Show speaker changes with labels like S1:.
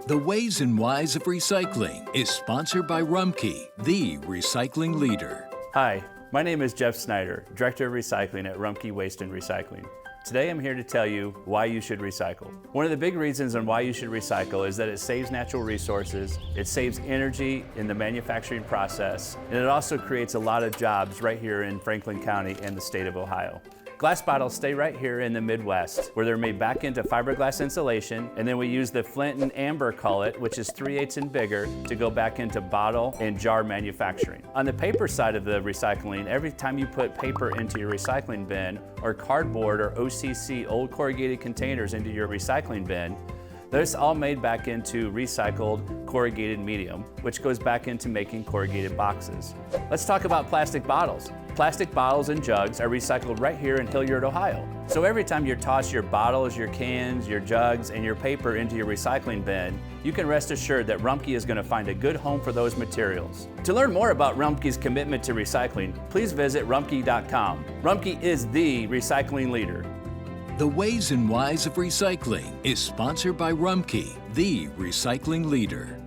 S1: The Ways and Whys of Recycling is sponsored by Rumpke, the recycling leader.
S2: Hi, my name is Jeff Snyder, Director of Recycling at Rumpke Waste and Recycling. Today I'm here to tell you why you should recycle. One of the big reasons on why you should recycle is that it saves natural resources, it saves energy in the manufacturing process, and it also creates a lot of jobs right here in Franklin County and the state of Ohio. Glass bottles stay right here in the Midwest, where they're made back into fiberglass insulation, and then we use the flint and amber cullet, which is 3/8 and bigger, to go back into bottle and jar manufacturing. On the paper side of the recycling, every time you put paper into your recycling bin, or cardboard or OCC, old corrugated containers, into your recycling bin, that's all made back into recycled corrugated medium, which goes back into making corrugated boxes. Let's talk about plastic bottles. Plastic bottles and jugs are recycled right here in Hilliard, Ohio. So every time you toss your bottles, your cans, your jugs, and your paper into your recycling bin, you can rest assured that Rumpke is going to find a good home for those materials. To learn more about Rumpke's commitment to recycling, please visit rumpke.com. Rumpke is the recycling leader.
S1: The Ways and Whys of Recycling is sponsored by Rumpke, the recycling leader.